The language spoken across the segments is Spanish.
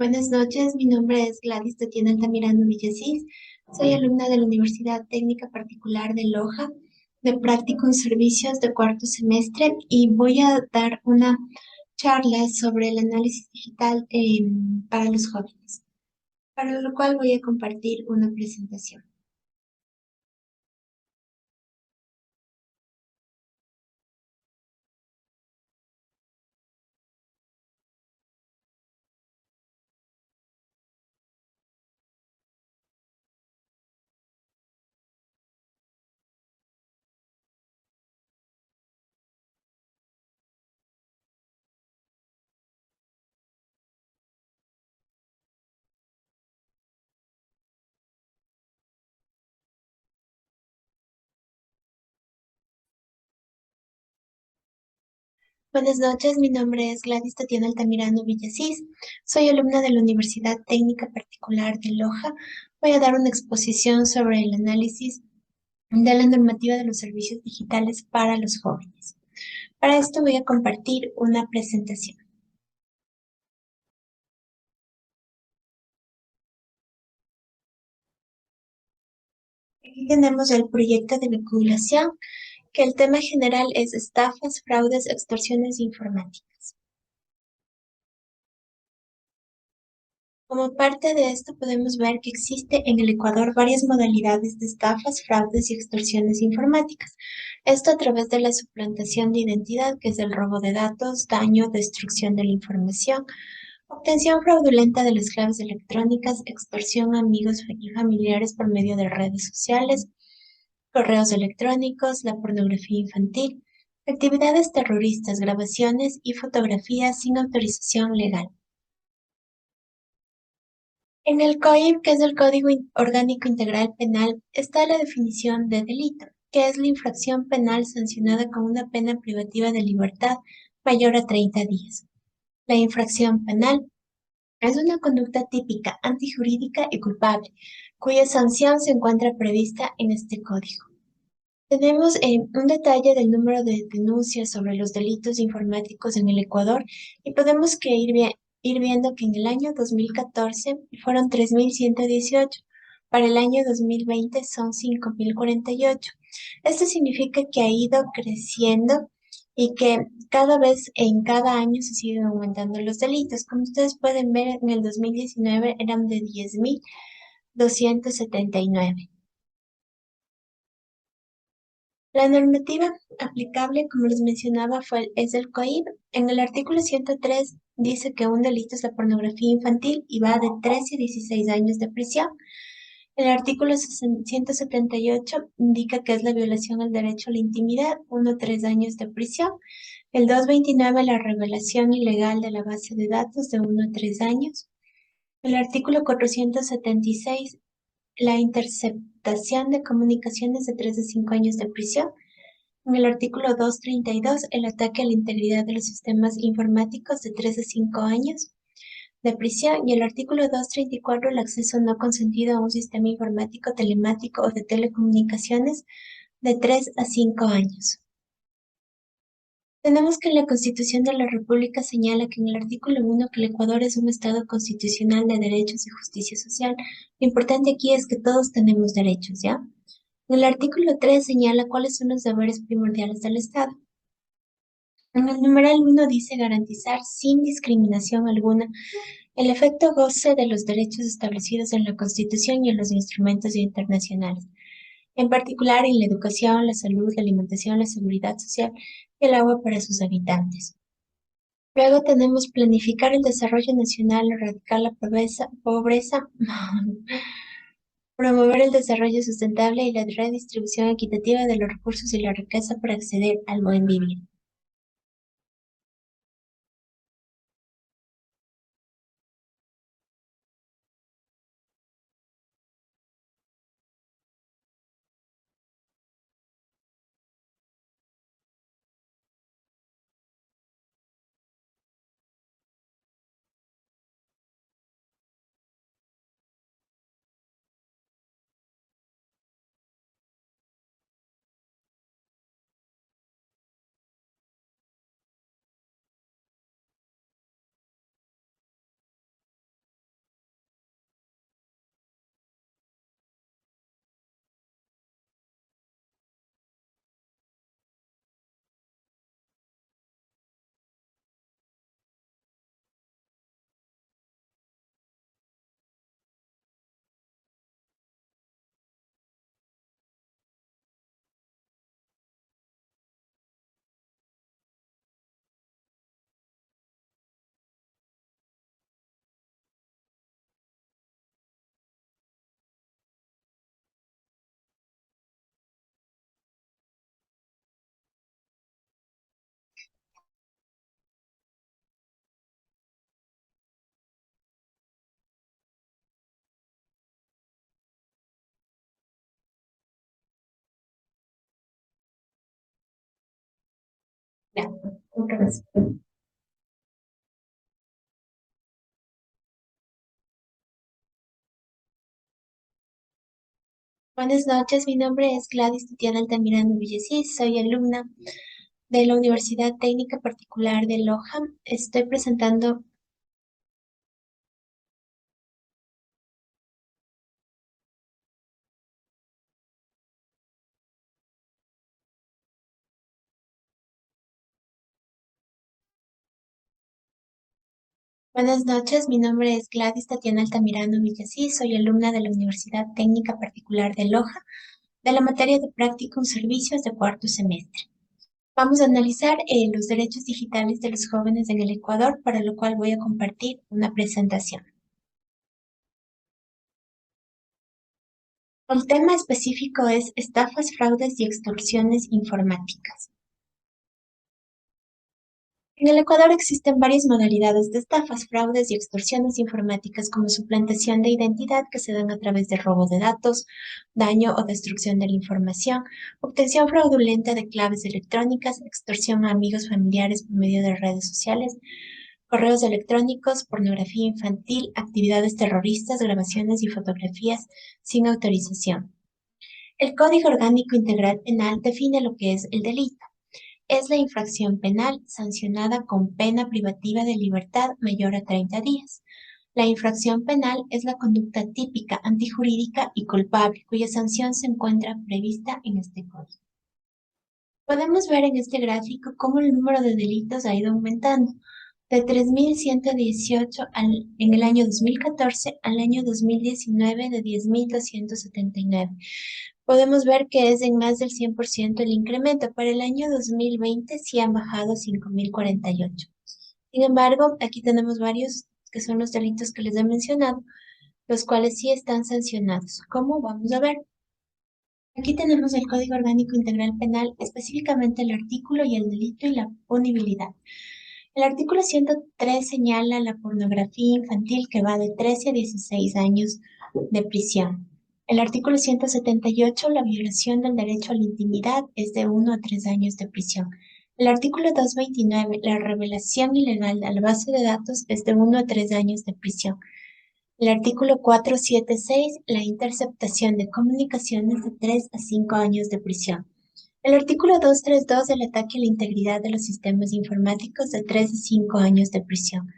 Buenas noches, mi nombre es Gladys Tatiana Altamirano Villasís. Soy alumna de la Universidad Técnica Particular de Loja, de práctico en servicios de cuarto semestre, y voy a dar una charla sobre el análisis digital para los jóvenes, para lo cual voy a compartir una presentación. Buenas noches, mi nombre es Gladys Tatiana Altamirano Villasís. Soy alumna de la Universidad Técnica Particular de Loja. Voy a dar una exposición sobre el análisis de la normativa de los servicios digitales para los jóvenes. Para esto voy a compartir una presentación. Aquí tenemos el proyecto de vinculación, que el tema general es estafas, fraudes, extorsiones informáticas. Como parte de esto podemos ver que existe en el Ecuador varias modalidades de estafas, fraudes y extorsiones informáticas. Esto a través de la suplantación de identidad, que es el robo de datos, daño, destrucción de la información, obtención fraudulenta de las claves electrónicas, extorsión a amigos y familiares por medio de redes sociales, correos electrónicos, la pornografía infantil, actividades terroristas, grabaciones y fotografías sin autorización legal. En el COIP, que es el Orgánico Integral Penal, está la definición de delito, que es la infracción penal sancionada con una pena privativa de libertad mayor a 30 días. La infracción penal es una conducta típica, antijurídica y culpable, cuya sanción se encuentra prevista en este código. Tenemos un detalle del número de denuncias sobre los delitos informáticos en el Ecuador y podemos ir viendo que en el año 2014 fueron 3.118, para el año 2020 son 5.048. Esto significa que ha ido creciendo y que cada vez en cada año se siguen aumentando los delitos. Como ustedes pueden ver, en el 2019 eran de 10.279. La normativa aplicable, como les mencionaba, es el COIP. En el artículo 103 dice que un delito es la pornografía infantil y va de 13 a 16 años de prisión. El artículo 178 indica que es la violación al derecho a la intimidad, 1 a 3 años de prisión. El 229, la revelación ilegal de la base de datos, de 1 a 3 años. El artículo 476, la interceptación de comunicaciones, de 3 a 5 años de prisión. En el artículo 232, el ataque a la integridad de los sistemas informáticos, de 3 a 5 años de prisión. Y el artículo 234, el acceso no consentido a un sistema informático, telemático o de telecomunicaciones, de 3 a 5 años. Tenemos que la Constitución de la República señala que en el artículo 1 que el Ecuador es un Estado constitucional de derechos y justicia social. Lo importante aquí es que todos tenemos derechos, ¿ya? En el artículo 3 señala cuáles son los deberes primordiales del Estado. En el numeral 1 dice garantizar sin discriminación alguna el efecto goce de los derechos establecidos en la Constitución y en los instrumentos internacionales, en particular en la educación, la salud, la alimentación, la seguridad social y el agua para sus habitantes. Luego tenemos planificar el desarrollo nacional, erradicar la pobreza, promover el desarrollo sustentable y la redistribución equitativa de los recursos y la riqueza para acceder al buen vivir. Ya, otra vez. Buenas noches, mi nombre es Gladys Tatiana Altamirano Villasís, soy alumna de la Universidad Técnica Particular de Loja. Estoy presentando. Buenas noches, mi nombre es Gladys Tatiana Altamirano Villasís, soy alumna de la Universidad Técnica Particular de Loja, de la materia de Prácticos Servicios de cuarto semestre. Vamos a analizar los derechos digitales de los jóvenes en el Ecuador, para lo cual voy a compartir una presentación. El tema específico es estafas, fraudes y extorsiones informáticas. En el Ecuador existen varias modalidades de estafas, fraudes y extorsiones informáticas, como suplantación de identidad que se dan a través de robo de datos, daño o destrucción de la información, obtención fraudulenta de claves electrónicas, extorsión a amigos familiares por medio de redes sociales, correos electrónicos, pornografía infantil, actividades terroristas, grabaciones y fotografías sin autorización. El Código Orgánico Integral Penal define lo que es el delito. Es la infracción penal sancionada con pena privativa de libertad mayor a 30 días. La infracción penal es la conducta típica, antijurídica y culpable, cuya sanción se encuentra prevista en este código. Podemos ver en este gráfico cómo el número de delitos ha ido aumentando, de 3.118 en el año 2014 al año 2019 de 10.279. Podemos ver que es en más del 100% el incremento. Para el año 2020 sí han bajado 5.048. Sin embargo, aquí tenemos varios que son los delitos que les he mencionado, los cuales sí están sancionados. ¿Cómo? Vamos a ver. Aquí tenemos el Código Orgánico Integral Penal, específicamente el artículo y el delito y la punibilidad. El artículo 103 señala la pornografía infantil, que va de 13 a 16 años de prisión. El artículo 178, la violación del derecho a la intimidad, es de 1 a 3 años de prisión. El artículo 229, la revelación ilegal de la base de datos, es de 1 a 3 años de prisión. El artículo 476, la interceptación de comunicaciones, de 3 a 5 años de prisión. El artículo 232, el ataque a la integridad de los sistemas informáticos, de 3 a 5 años de prisión.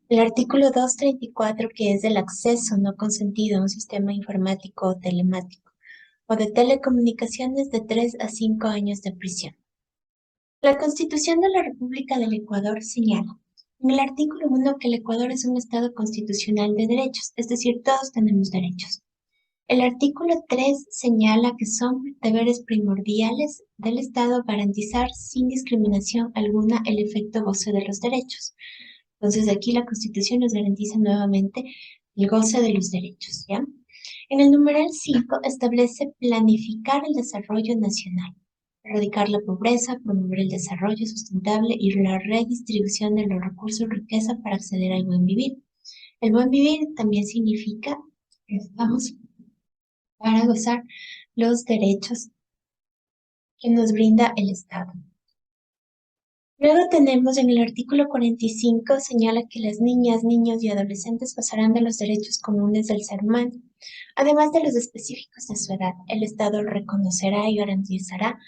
El artículo 234, que es el acceso no consentido a un sistema informático o telemático o de telecomunicaciones, de 3 a 5 años de prisión. La Constitución de la República del Ecuador señala en el artículo 1 que el Ecuador es un Estado constitucional de derechos, es decir, todos tenemos derechos. El artículo 3 señala que son deberes primordiales del Estado garantizar sin discriminación alguna el efecto goce de los derechos. Entonces aquí la Constitución nos garantiza nuevamente el goce de los derechos, ¿ya? En el numeral 5 establece planificar el desarrollo nacional, erradicar la pobreza, promover el desarrollo sustentable y la redistribución de los recursos y riqueza para acceder al buen vivir. El buen vivir también significa que estamos para gozar los derechos que nos brinda el Estado. Luego tenemos en el artículo 45, señala que las niñas, niños y adolescentes pasarán de los derechos comunes del ser humano, además de los específicos de su edad. El Estado reconocerá y garantizará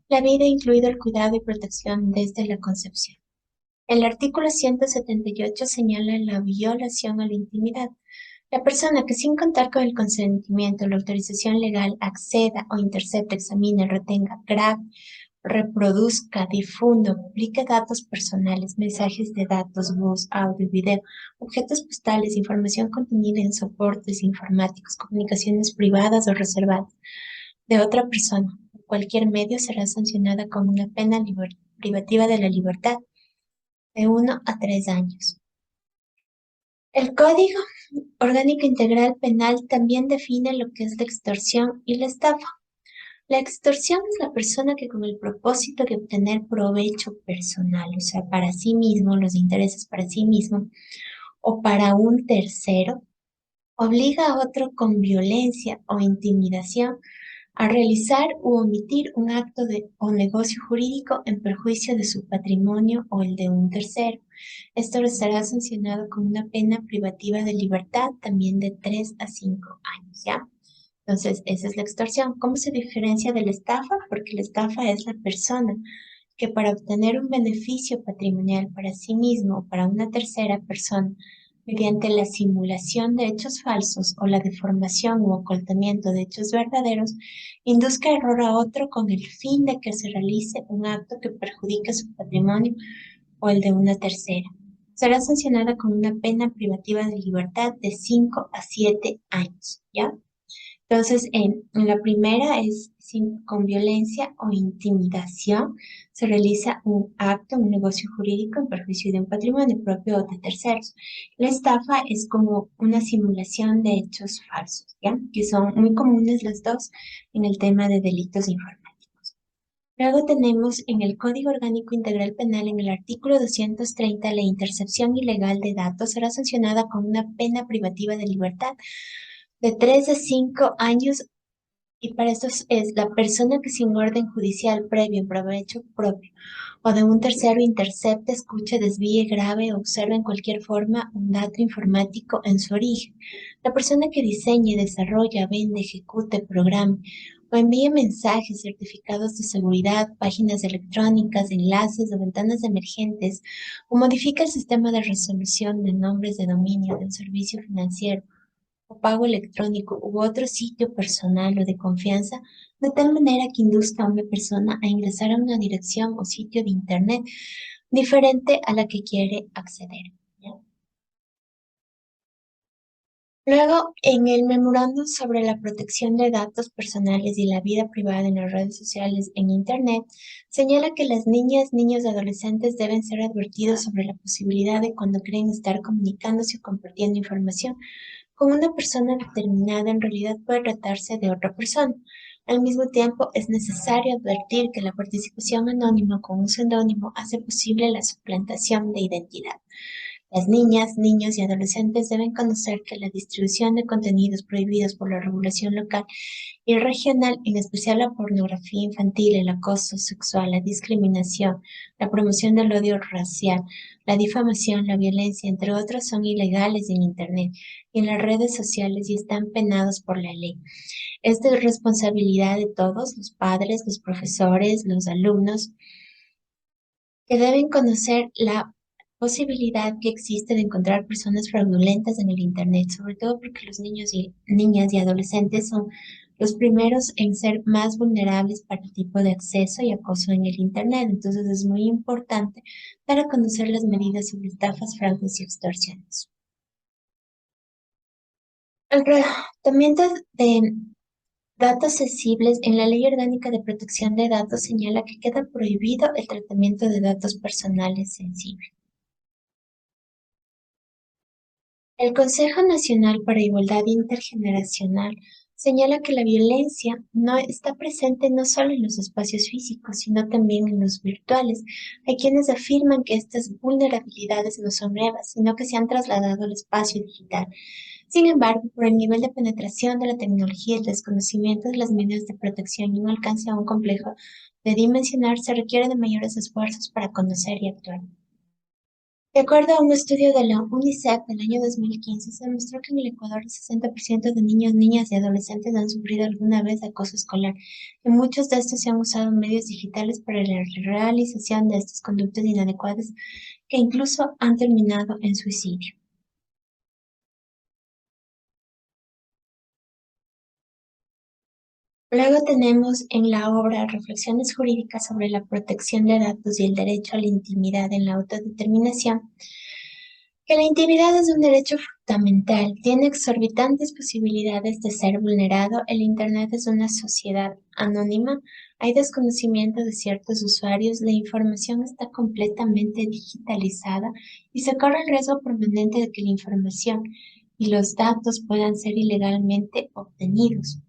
la vida, incluido el cuidado y protección desde la concepción. El artículo 178 señala la violación a la intimidad. La persona que, sin contar con el consentimiento o la autorización legal, acceda o intercepte, examine, retenga, grabe, reproduzca, difunda, publique datos personales, mensajes de datos, voz, audio, video, objetos postales, información contenida en soportes informáticos, comunicaciones privadas o reservadas de otra persona, por cualquier medio, será sancionada con una pena privativa de la libertad de 1 a 3 años. El Código Orgánico Integral Penal también define lo que es la extorsión y la estafa. La extorsión es la persona que, con el propósito de obtener provecho personal, o sea, para sí mismo, los intereses para sí mismo o para un tercero, obliga a otro con violencia o intimidación a realizar u omitir un acto o negocio jurídico en perjuicio de su patrimonio o el de un tercero. Esto estará sancionado con una pena privativa de libertad también de 3 a 5 años, ¿ya? Entonces, esa es la extorsión. ¿Cómo se diferencia de la estafa? Porque la estafa es la persona que para obtener un beneficio patrimonial para sí mismo o para una tercera persona, mediante la simulación de hechos falsos o la deformación u ocultamiento de hechos verdaderos, induzca error a otro con el fin de que se realice un acto que perjudique su patrimonio o el de una tercera. Será sancionada con una pena privativa de libertad de 5 a 7 años, ¿ya? Entonces, en la primera es con violencia o intimidación. Se realiza un acto, un negocio jurídico en perjuicio de un patrimonio propio o de terceros. La estafa es como una simulación de hechos falsos, ¿ya? Que son muy comunes las dos en el tema de delitos informáticos. Luego tenemos en el Código Orgánico Integral Penal, en el artículo 230, la intercepción ilegal de datos será sancionada con una pena privativa de libertad de 3 a 5 años, y para esto es la persona que sin orden judicial previo en provecho propio o de un tercero intercepte, escuche, desvíe, grave o observe en cualquier forma un dato informático en su origen. La persona que diseñe, desarrolla, vende, ejecute, programe o envíe mensajes, certificados de seguridad, páginas electrónicas, enlaces o ventanas emergentes, o modifica el sistema de resolución de nombres de dominio de un servicio financiero o pago electrónico u otro sitio personal o de confianza, de tal manera que induzca a una persona a ingresar a una dirección o sitio de Internet diferente a la que quiere acceder, ¿ya? Luego, en el memorándum sobre la protección de datos personales y la vida privada en las redes sociales en Internet, señala que las niñas, niños y adolescentes deben ser advertidos sobre la posibilidad de cuando creen estar comunicándose o compartiendo información con una persona determinada, en realidad puede tratarse de otra persona. Al mismo tiempo, es necesario advertir que la participación anónima con un seudónimo hace posible la suplantación de identidad. Las niñas, niños y adolescentes deben conocer que la distribución de contenidos prohibidos por la regulación local y regional, en especial la pornografía infantil, el acoso sexual, la discriminación, la promoción del odio racial, la difamación, la violencia, entre otros, son ilegales en Internet y en las redes sociales y están penados por la ley. Es de responsabilidad de todos, los padres, los profesores, los alumnos, que deben conocer la posibilidad que existe de encontrar personas fraudulentas en el Internet, sobre todo porque los niños y niñas y adolescentes son los primeros en ser más vulnerables para el tipo de acceso y acoso en el Internet. Entonces es muy importante dar a conocer las medidas sobre estafas, fraudes y extorsiones. El tratamiento de datos sensibles en la Ley Orgánica de Protección de Datos señala que queda prohibido el tratamiento de datos personales sensibles. El Consejo Nacional para Igualdad Intergeneracional señala que la violencia no está presente no solo en los espacios físicos, sino también en los virtuales. Hay quienes afirman que estas vulnerabilidades no son nuevas, sino que se han trasladado al espacio digital. Sin embargo, por el nivel de penetración de la tecnología y el desconocimiento de las medidas de protección y un alcance aún complejo de dimensionar, se requiere de mayores esfuerzos para conocer y actuar. De acuerdo a un estudio de la UNICEF del año 2015, se demostró que en el Ecuador el 60% de niños, niñas y adolescentes han sufrido alguna vez acoso escolar, y muchos de estos se han usado medios digitales para la realización de estas conductas inadecuadas que incluso han terminado en suicidio. Luego tenemos en la obra Reflexiones jurídicas sobre la protección de datos y el derecho a la intimidad en la autodeterminación, que la intimidad es un derecho fundamental, tiene exorbitantes posibilidades de ser vulnerado, el Internet es una sociedad anónima, hay desconocimiento de ciertos usuarios, la información está completamente digitalizada y se corre el riesgo permanente de que la información y los datos puedan ser ilegalmente obtenidos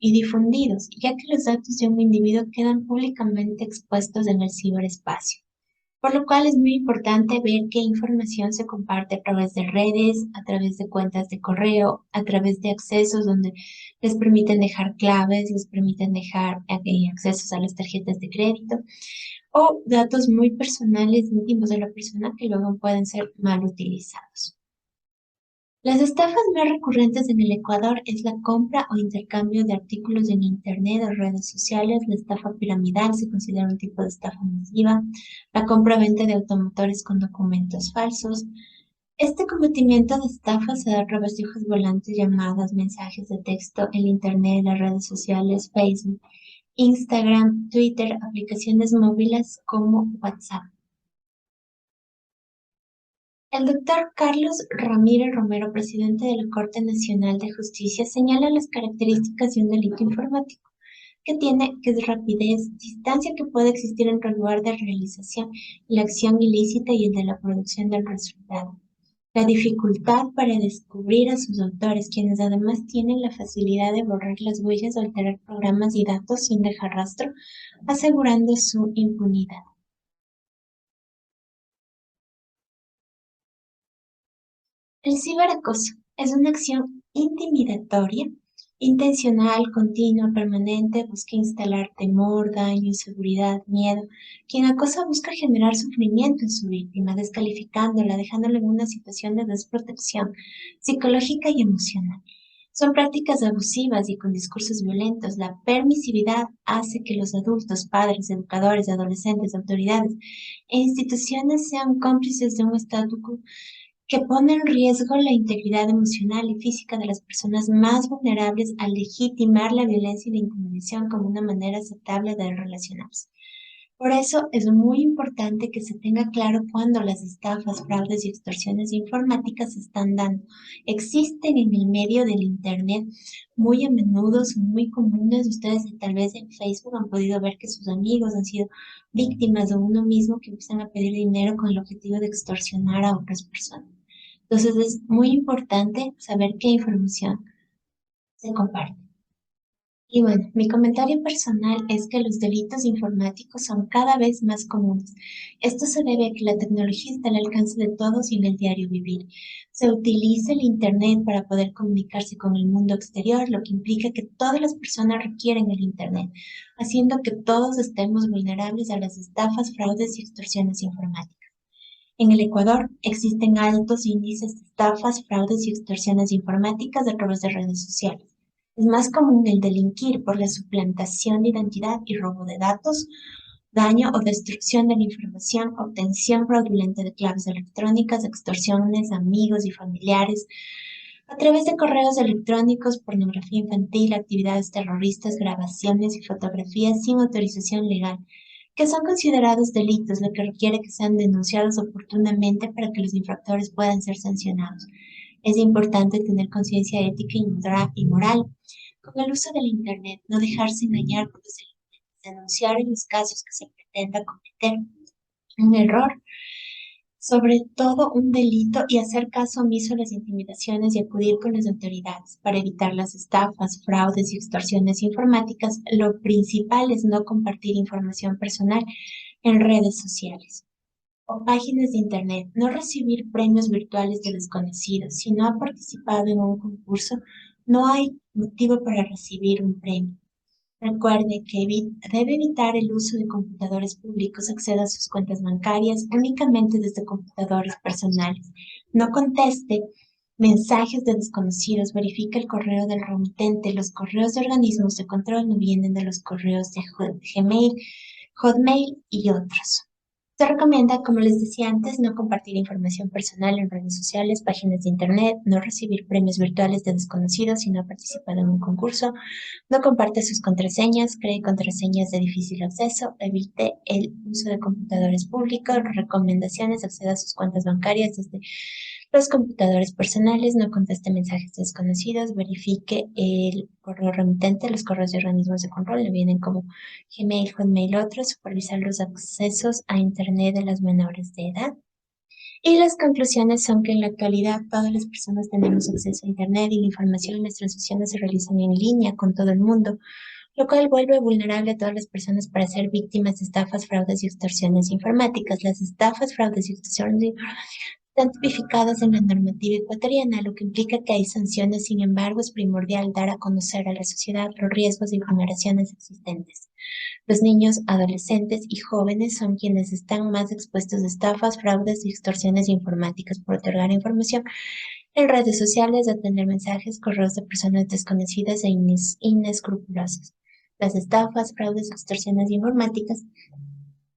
y difundidos, ya que los datos de un individuo quedan públicamente expuestos en el ciberespacio. por lo cual es muy importante ver qué información se comparte a través de redes, a través de cuentas de correo, a través de accesos donde les permiten dejar claves, les permiten dejar accesos a las tarjetas de crédito o datos muy personales, íntimos de la persona que luego pueden ser mal utilizados. Las estafas más recurrentes en el Ecuador es la compra o intercambio de artículos en Internet o redes sociales. La estafa piramidal se considera un tipo de estafa masiva. La compra-venta de automotores con documentos falsos. Este cometimiento de estafa se da a través de hojas volantes, llamadas, mensajes de texto, el Internet, las redes sociales, Facebook, Instagram, Twitter, aplicaciones móviles como WhatsApp. El doctor Carlos Ramírez Romero, presidente de la Corte Nacional de Justicia, señala las características de un delito informático, que es rapidez, distancia que puede existir entre el lugar de realización, la acción ilícita y el de la producción del resultado. La dificultad para descubrir a sus autores, quienes además tienen la facilidad de borrar las huellas o alterar programas y datos sin dejar rastro, asegurando su impunidad. El ciberacoso es una acción intimidatoria, intencional, continua, permanente, busca instalar temor, daño, inseguridad, miedo. Quien acosa busca generar sufrimiento en su víctima, descalificándola, dejándola en una situación de desprotección psicológica y emocional. Son prácticas abusivas y con discursos violentos. La permisividad hace que los adultos, padres, educadores, adolescentes, autoridades e instituciones sean cómplices de un statu quo que pone en riesgo la integridad emocional y física de las personas más vulnerables al legitimar la violencia y la intimidación como una manera aceptable de relacionarse. Por eso es muy importante que se tenga claro cuándo las estafas, fraudes y extorsiones informáticas se están dando. Existen en el medio del Internet muy a menudo, son muy comunes. Ustedes tal vez en Facebook han podido ver que sus amigos han sido víctimas de uno mismo que empiezan a pedir dinero con el objetivo de extorsionar a otras personas. Entonces es muy importante saber qué información se comparte. Y bueno, mi comentario personal es que los delitos informáticos son cada vez más comunes. Esto se debe a que la tecnología está al alcance de todos y en el diario vivir. Se utiliza el Internet para poder comunicarse con el mundo exterior, lo que implica que todas las personas requieren el Internet, haciendo que todos estemos vulnerables a las estafas, fraudes y extorsiones informáticas. En el Ecuador existen altos índices de estafas, fraudes y extorsiones informáticas a través de redes sociales. Es más común el delinquir por la suplantación de identidad y robo de datos, daño o destrucción de la información, obtención fraudulenta de claves electrónicas, extorsiones a amigos y familiares, a través de correos electrónicos, pornografía infantil, actividades terroristas, grabaciones y fotografías sin autorización legal, que son considerados delitos, lo que requiere que sean denunciados oportunamente para que los infractores puedan ser sancionados. Es importante tener conciencia ética y moral con el uso del Internet, no dejarse engañar por los elementos, denunciar en los casos que se pretenda cometer un error, sobre todo un delito, y hacer caso omiso a las intimidaciones y acudir con las autoridades para evitar las estafas, fraudes y extorsiones informáticas. Lo principal es no compartir información personal en redes sociales o páginas de Internet, no recibir premios virtuales de desconocidos. Si no ha participado en un concurso, no hay motivo para recibir un premio. Recuerde que debe evitar el uso de computadores públicos, acceda a sus cuentas bancarias únicamente desde computadores personales. No conteste mensajes de desconocidos, verifique el correo del remitente. Los correos de organismos de control no vienen de los correos de Gmail, Hotmail y otros. Se recomienda, como les decía antes, no compartir información personal en redes sociales, páginas de Internet, no recibir premios virtuales de desconocidos si no ha participado en un concurso, no comparte sus contraseñas, cree contraseñas de difícil acceso, evite el uso de computadores públicos, recomendaciones, acceda a sus cuentas bancarias desde los computadores personales, no conteste mensajes desconocidos, verifique el correo remitente, los correos de organismos de control le vienen como Gmail, Hotmail, otros, supervisar los accesos a Internet de las menores de edad. Y las conclusiones son que en la actualidad todas las personas tenemos acceso a Internet y la información y las transacciones se realizan en línea con todo el mundo, lo cual vuelve vulnerable a todas las personas para ser víctimas de estafas, fraudes y extorsiones informáticas. Las estafas, fraudes y extorsiones están tipificadas en la normativa ecuatoriana, lo que implica que hay sanciones. Sin embargo, es primordial dar a conocer a la sociedad los riesgos y vulneraciones existentes. Los niños, adolescentes y jóvenes son quienes están más expuestos a estafas, fraudes y extorsiones informáticas por otorgar información en redes sociales, atender mensajes, correos de personas desconocidas e inescrupulosas. Las estafas, fraudes y extorsiones informáticas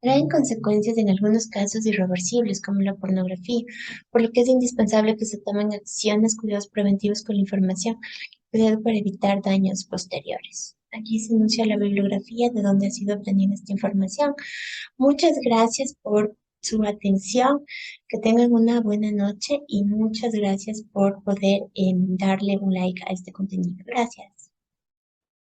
traen consecuencias en algunos casos irreversibles, como la pornografía, por lo que es indispensable que se tomen acciones, cuidados preventivos con la información, cuidado para evitar daños posteriores. Aquí se enuncia la bibliografía de donde ha sido obtenida esta información. Muchas gracias por su atención, que tengan una buena noche y muchas gracias por poder darle un like a este contenido. Gracias.